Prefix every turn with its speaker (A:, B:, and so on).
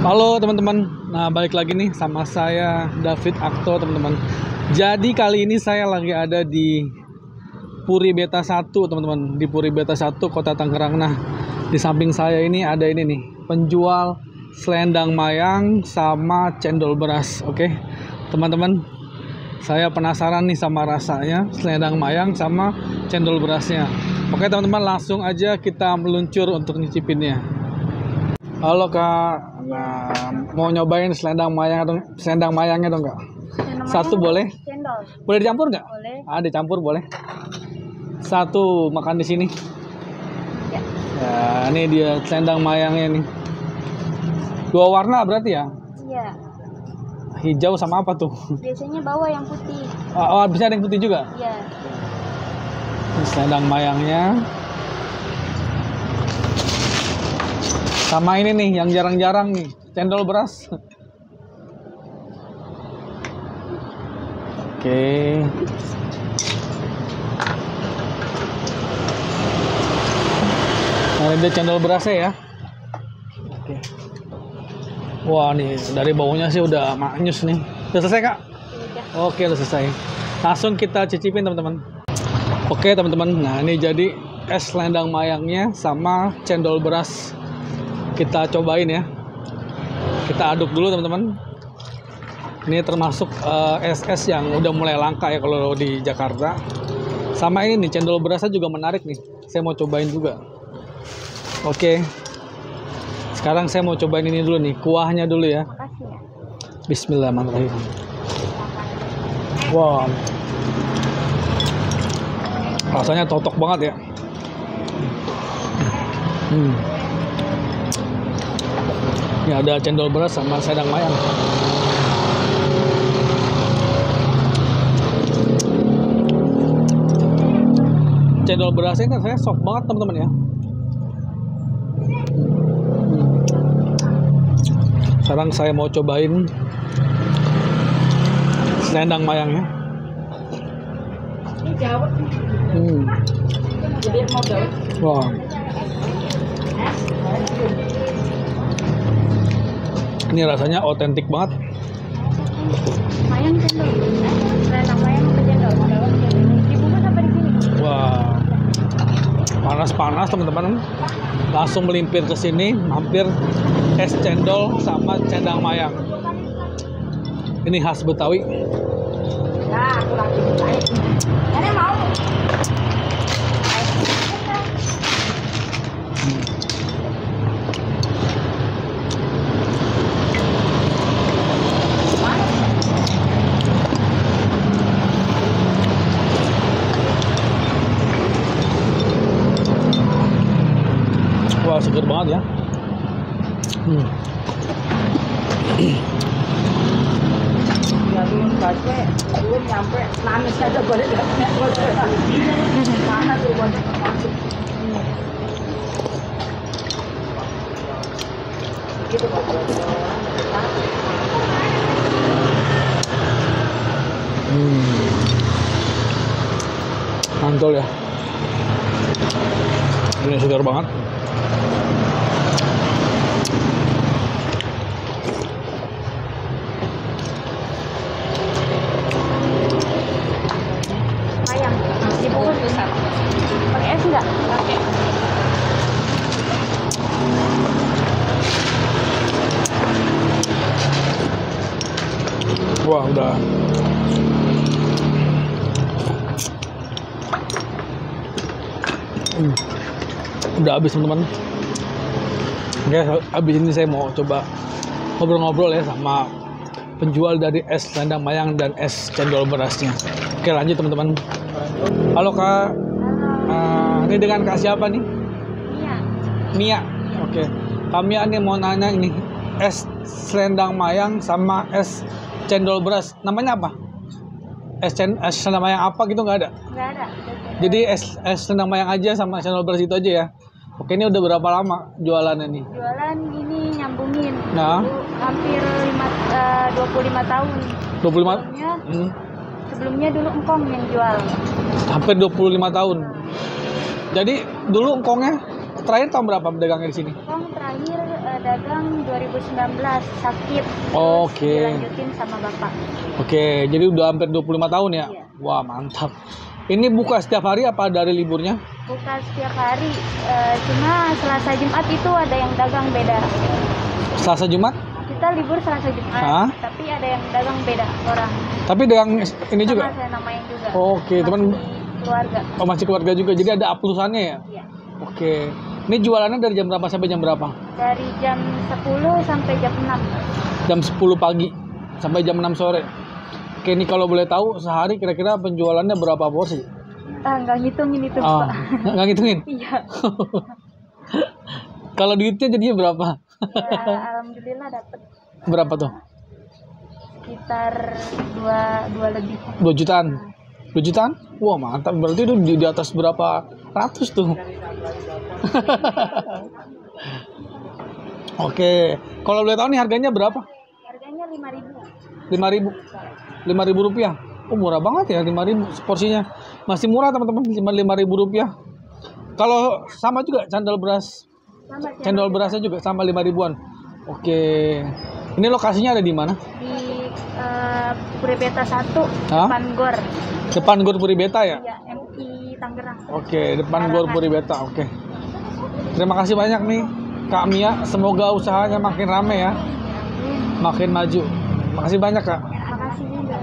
A: Halo teman-teman, nah balik lagi nih sama saya David Akto teman-teman. Jadi kali ini saya lagi ada di Puri Beta 1 teman-teman, di Puri Beta 1 Kota Tangerang. Nah di samping saya ini ada ini nih, penjual selendang mayang sama cendol beras. Oke teman-teman, saya penasaran nih sama rasanya selendang mayang sama cendol berasnya. Oke teman-teman, langsung aja kita meluncur untuk nyicipinnya. Halo Kak, nah mau nyobain selendang mayangnya dong Kak? Satu boleh?
B: Cendol.
A: Boleh dicampur nggak?
B: Boleh.
A: Ah, dicampur boleh. Satu makan di sini.
B: Ya.
A: Ya, ini dia selendang mayangnya nih. Dua warna berarti ya?
B: Iya.
A: Hijau sama apa tuh?
B: Biasanya bawa yang putih.
A: Oh, bisa ada yang putih juga?
B: Iya.
A: Ini selendang mayangnya. Sama ini nih yang jarang-jarang nih, cendol beras. Oke. Nah, ini cendol berasnya ya. Oke. Wah, nih dari baunya sih udah maknyus nih. Udah selesai, Kak?
B: Udah.
A: Oke, udah selesai. Langsung kita cicipin, teman-teman. Oke, teman-teman. Nah, ini jadi es selendang mayangnya sama cendol beras. Kita cobain ya. Kita aduk dulu, teman-teman. Ini termasuk es-es yang udah mulai langka ya kalau di Jakarta. Sama ini nih, cendol berasnya juga menarik nih. Saya mau cobain juga. Oke. Sekarang saya mau cobain ini dulu nih, kuahnya dulu ya.
B: Makasih ya.
A: Bismillahirrahmanirrahim. Wow. Rasanya totok banget ya. Ini ada cendol beras sama selendang mayang. Cendol berasnya kan saya sok banget teman-teman ya. Sekarang saya mau cobain selendang mayangnya.
B: Ini jawab. Jadi mau jawab.
A: Wah. Ini rasanya otentik banget.
B: Mayang cendol. Selendang mayang sama cendol. Dibungkus apa di sini?
A: Wah. Panas-panas teman-teman. Langsung melimpir ke sini, hampir es cendol sama selendang mayang. Ini khas Betawi.
B: Nah, aku lagi naik. Nenek mau.
A: Wah, seger banget ya.
B: Ya belum nyampe nangis aja boleh mana tuh boleh masuk gitu kok.
A: Mantul ya. Ini segar banget.
B: Mayang dibungkus bisa pakai es nggak? Pakai.
A: Wah, udah. Udah habis teman-teman. Oke, habis ini saya mau coba ngobrol-ngobrol ya sama penjual dari es selendang mayang dan es cendol berasnya. Oke, lanjut teman-teman. Halo Kak.
B: Halo.
A: Ini dengan Kak siapa nih?
B: Iya.
A: Mia. Oke. Kak Mia nih mau nanya ini, es selendang mayang sama es cendol beras, namanya apa? Es selendang mayang apa gitu nggak ada?
B: Nggak ada.
A: Jadi es selendang mayang aja sama cendol beras itu aja ya. Oke, ini udah berapa lama jualannya nih?
B: Jualan ini nyambungin.
A: Nah.
B: Dulu hampir 25 tahun.
A: 25?
B: Sebelumnya dulu engkong yang jual.
A: Hampir 25 tahun. Jadi dulu engkongnya terakhir tahun berapa pedagangnya di sini?
B: Engkong terakhir dagang 2019 sakit.
A: Oke.
B: Terus dilanjutin sama bapak.
A: Oke, jadi udah hampir 25 tahun ya?
B: Iya.
A: Wah, mantap. Ini buka setiap hari apa ada liburnya?
B: Buka setiap hari, cuma Selasa Jumat itu ada yang dagang beda.
A: Selasa Jumat?
B: Kita libur Selasa Jumat,
A: Hah?
B: tapi ada yang dagang beda orang.
A: Tapi dagang ini
B: Sama
A: juga?
B: saya namain juga.
A: Oke, teman.
B: Masih keluarga.
A: Oh, masih keluarga juga. Jadi ada aplusannya ya?
B: Iya.
A: Oke. Ini jualannya dari jam berapa sampai jam berapa?
B: Dari jam 10 sampai jam 6.
A: Jam 10 pagi sampai jam 6 sore. Oke, ini kalau boleh tahu sehari kira-kira penjualannya berapa porsi?
B: Nggak ngitungin itu,
A: Ah,
B: Pak.
A: nggak ngitungin?
B: Iya.
A: Kalau duitnya jadinya berapa?
B: Ya, alhamdulillah dapat
A: Berapa tuh?
B: sekitar 2 lebih.
A: 2 jutaan. 2 jutaan? Wah, mantap. Berarti itu di atas berapa ratus tuh. Oke. Kalau boleh tahu nih harganya berapa?
B: Harganya 5.000.
A: 5.000. 5.000 rupiah. Oh, murah banget ya 5.000 porsinya. Masih murah teman-teman, cuma 5.000 rupiah. Kalau sama juga cendol beras.
B: Sama
A: Cendol berasnya juga sama 5.000-an. Oke. Ini lokasinya ada di mana?
B: di Puri Beta 1
A: Hah?
B: depan GOR.
A: Depan Gor Puri Beta ya?
B: Iya, MI Tangerang.
A: Oke, depan Gor Puri Beta. Oke. Terima kasih banyak nih Kak Mia. Semoga usahanya makin rame ya. Makin maju. Makasih banyak Kak.
B: Makasih juga.